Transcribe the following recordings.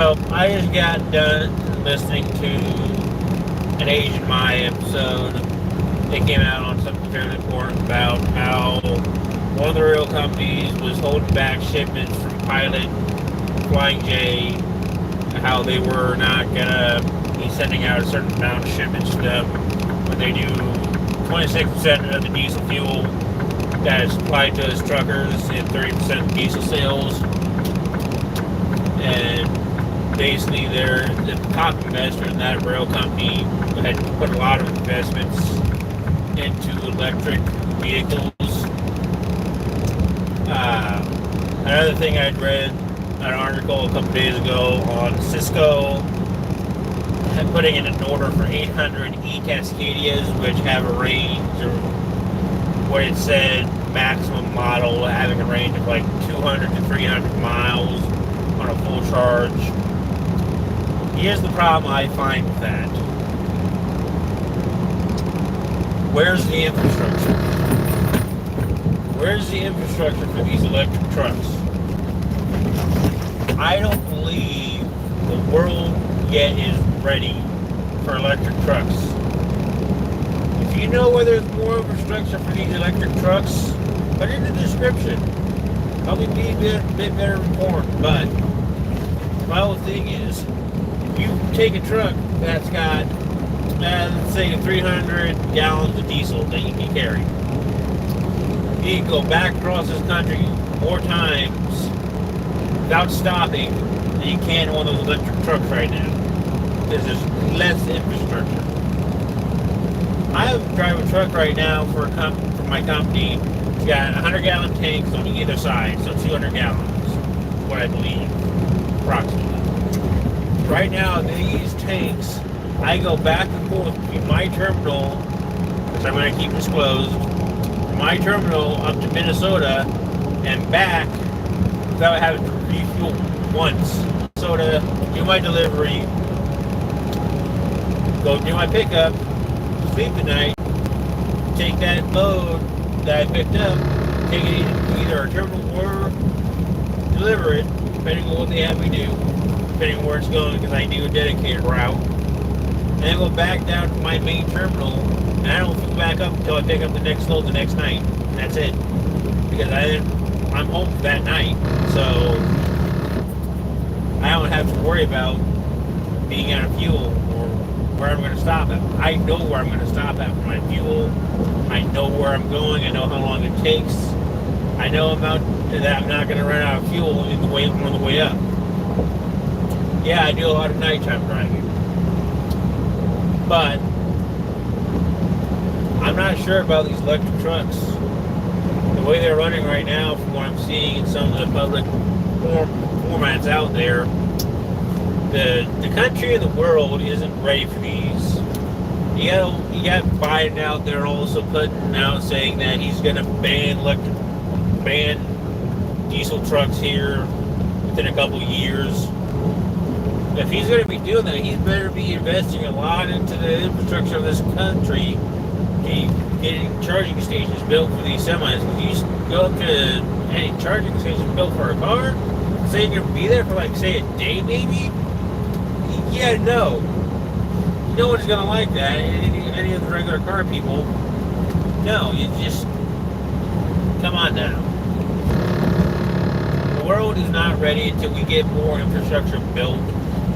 Well, I just got done listening to an Asian My episode. It came out on something fairly important about how one of the rail companies was holding back shipments from Pilot, Flying J, how they were not gonna be sending out a certain amount of shipments to them when they do 26% of the diesel fuel that is supplied to us truckers and 30% of diesel sales. And basically, the top investor in that rail company had put a lot of investments into electric vehicles. Another thing I'd read an article a couple days ago on Cisco putting in an order for 800 e-Cascadias, which have a range of what it said maximum model having a range of like 200 to 300 miles on a full charge. Here's the problem I find with that. Where's the infrastructure? Where's the infrastructure for these electric trucks? I don't believe the world yet is ready for electric trucks. If you know where there's more infrastructure for these electric trucks, put it in the description. Probably be a bit better informed, but my whole thing is, you take a truck that's got, let's say, 300 gallons of diesel that you can carry. You can go back across this country more times without stopping than you can in one of those electric trucks right now. There's just less infrastructure. I drive a truck right now for my company. It's got 100-gallon tanks on either side, so 200 gallons, what I believe, approximately. Right now, these tanks, I go back and forth between my terminal, which I'm going to keep disclosed, from my terminal up to Minnesota and back without having to refuel once. Minnesota, do my delivery, go do my pickup, sleep the night, take that load that I picked up, take it to either our terminal or deliver it, depending on what they have me do, depending on where it's going, because I do a dedicated route. And then go back down to my main terminal, and I don't go back up until I pick up the next load the next night. And that's it. Because I'm home for that night, so I don't have to worry about being out of fuel or where I'm going to stop at. I know where I'm going to stop at for my fuel. I know where I'm going. I know how long it takes. I know that I'm not going to run out of fuel on the way up. Yeah, I do a lot of nighttime driving. But I'm not sure about these electric trucks. The way they're running right now, from what I'm seeing in some of the public formats out there, the country and the world isn't ready for these. You got Biden out there also putting out saying that he's going to ban diesel trucks here within a couple years. If he's going to be doing that, he's better be investing a lot into the infrastructure of this country, getting charging stations built for these semis. If you go up to any charging station built for a car, say you're going to be there for like, say, a day maybe, yeah, no. No one's going to like that. Any of the regular car people, no, you just, come on now. The world is not ready until we get more infrastructure built.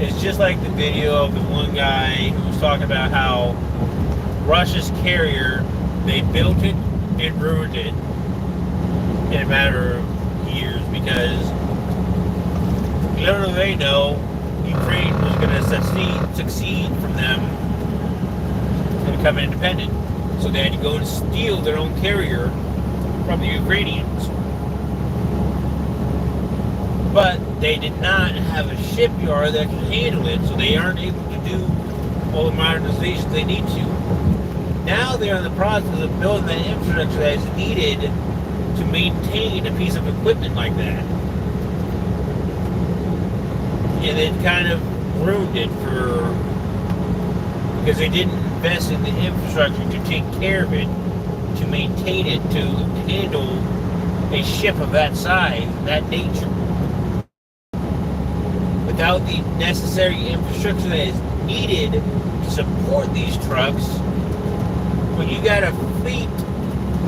It's just like the video of the one guy who was talking about how Russia's carrier, they built it and ruined it in a matter of years because little do they know Ukraine was going to succeed from them and become independent. So they had to go and steal their own carrier from the Ukrainians. But they did not have a shipyard that could handle it, so they aren't able to do all the modernizations they need to. Now they're in the process of building that infrastructure that is needed to maintain a piece of equipment like that. And it kind of ruined it because they didn't invest in the infrastructure to take care of it, to maintain it, to handle a ship of that size, that nature. without the necessary infrastructure that is needed to support these trucks, when you got a fleet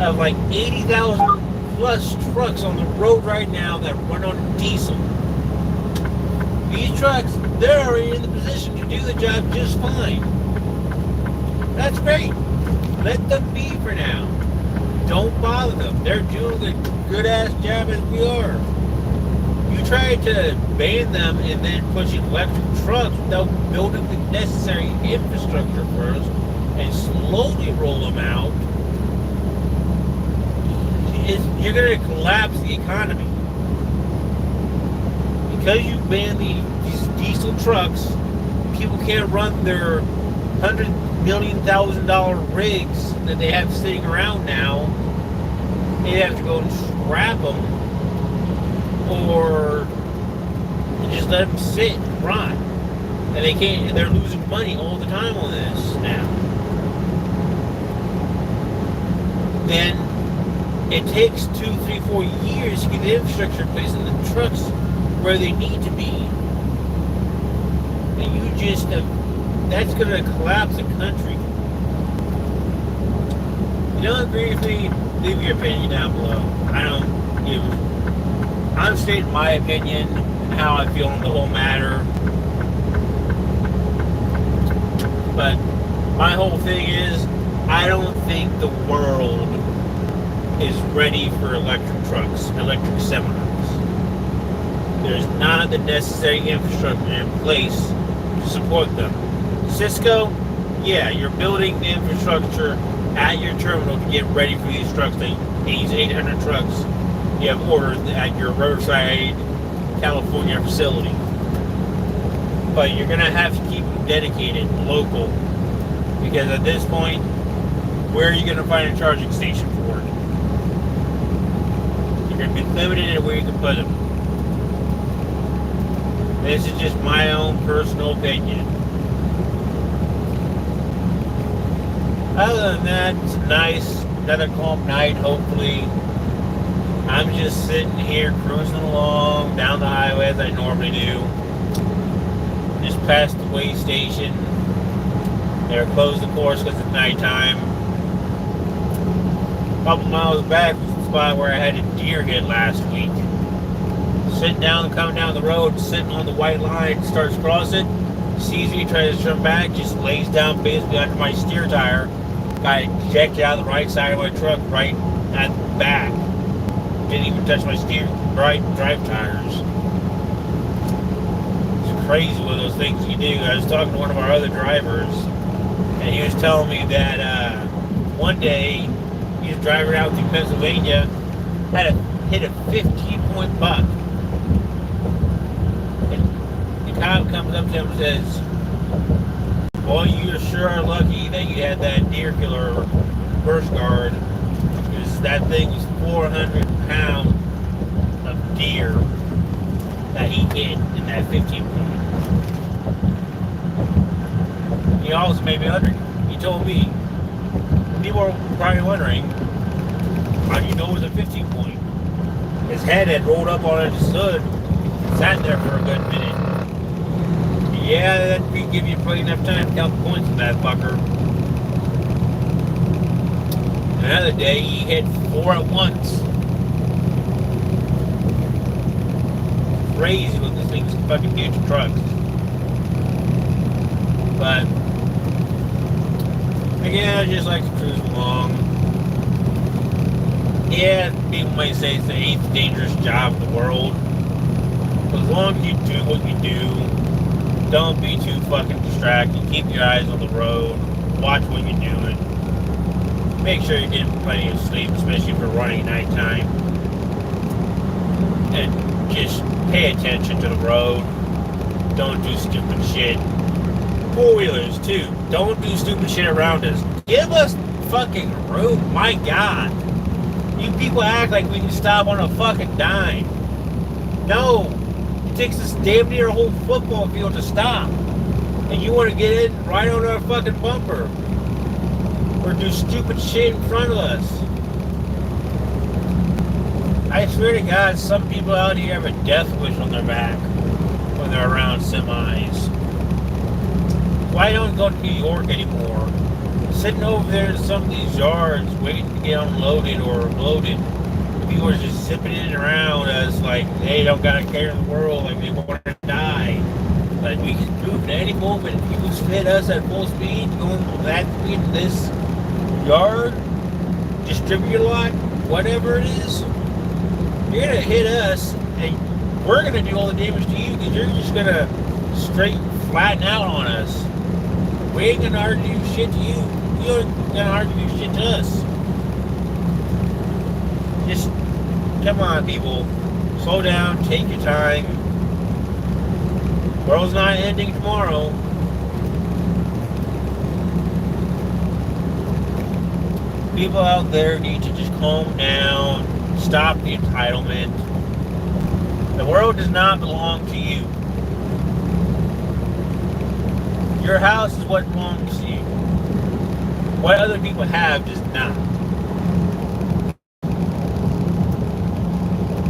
of like 80,000 plus trucks on the road right now that run on diesel. These trucks, they're already in the position to do the job just fine. That's great. Let them be for now. Don't bother them. They're doing a good-ass job as we are. You try to ban them and then push electric trucks without building the necessary infrastructure first and slowly roll them out, you're going to collapse the economy. Because you ban these diesel trucks, people can't run their $100 million rigs that they have sitting around now. They have to go and scrap them or just let them sit and rot. And they can't. They're losing money all the time on this now. Then it takes 2, 3, 4 years to get the infrastructure in place and the trucks where they need to be. And you just that's going to collapse the country. If you don't agree with me, leave your opinion down below. I'm stating my opinion and how I feel on the whole matter. But my whole thing is, I don't think the world is ready for electric trucks, electric semis. There's not the necessary infrastructure in place to support them. Cisco, yeah, you're building the infrastructure at your terminal to get ready for these trucks. These 800 trucks you have ordered at your Riverside, California facility. But you're going to have to keep them dedicated, local. Because at this point, where are you going to find a charging station for it? You're going to be limited in where you can put them. This is just my own personal opinion. Other than that, it's nice. Another calm night, hopefully. I'm just sitting here cruising along down the highway as I normally do. Just past the way station. They're closed, of course, because it's nighttime. A couple miles back was the spot where I had a deer hit last week. Sitting down, coming down the road, sitting on the white line, starts crossing, sees me, tries to turn back, just lays down basically under my steer tire. Got ejected out of the right side of my truck, right at the back. Didn't even touch my drive tires. It's crazy one of those things you do. I was talking to one of our other drivers, and he was telling me that one day he was driving out through Pennsylvania, hit a 15-point buck. And the cop comes up to him and says, "Well, you sure are lucky that you had that deer killer burst guard, because that thing was 400 pounds of deer that he hit in that 15 point." He also made me wondering. He told me, people are probably wondering, how do you know it was a 15 point? His head had rolled up on his hood, sat there for a good minute. Yeah, that would give you plenty enough time to count the points in that fucker. Another day, he hit 4 at once. Crazy what this thing's fucking do to trucks. But again, I just like to cruise along. Yeah, people might say it's the 8th dangerous job in the world. But as long as you do what you do, don't be too fucking distracted. Keep your eyes on the road. Watch what you're doing. Make sure you're getting plenty of sleep, especially if you're running at nighttime. And just pay attention to the road. Don't do stupid shit. Four-wheelers, too. Don't do stupid shit around us. Give us fucking room. My God. You people act like we can stop on a fucking dime. No. It takes us damn near a whole football field to stop. And you want to get in right on our fucking bumper. Or do stupid shit in front of us. I swear to God, some people out here have a death wish on their back. when they're around semis. Why don't go to New York anymore? Sitting over there in some of these yards waiting to get unloaded or loaded. People are just zipping in and around as like they don't got a care in the world, like they want to die. Like we can move at any moment. If you hit us at full speed, going that speed to this yard, distributor lot, whatever it is, you're gonna hit us and we're gonna do all the damage to you because you're just gonna straight flatten out on us. We ain't gonna argue shit to you. You ain't gonna argue shit to us. Just come on, people. Slow down. Take your time. World's not ending tomorrow. People out there need to just calm down. Stop the entitlement. The world does not belong to you. Your house is what belongs to you. What other people have does not.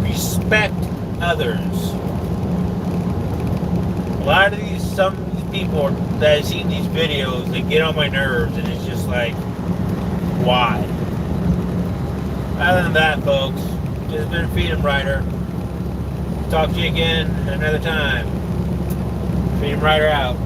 Respect others. A lot of some of these people that I see in these videos, they get on my nerves, and it's just like, why? Other than that, folks, this has been Freedom Rider. Talk to you again another time. Freedom Rider out.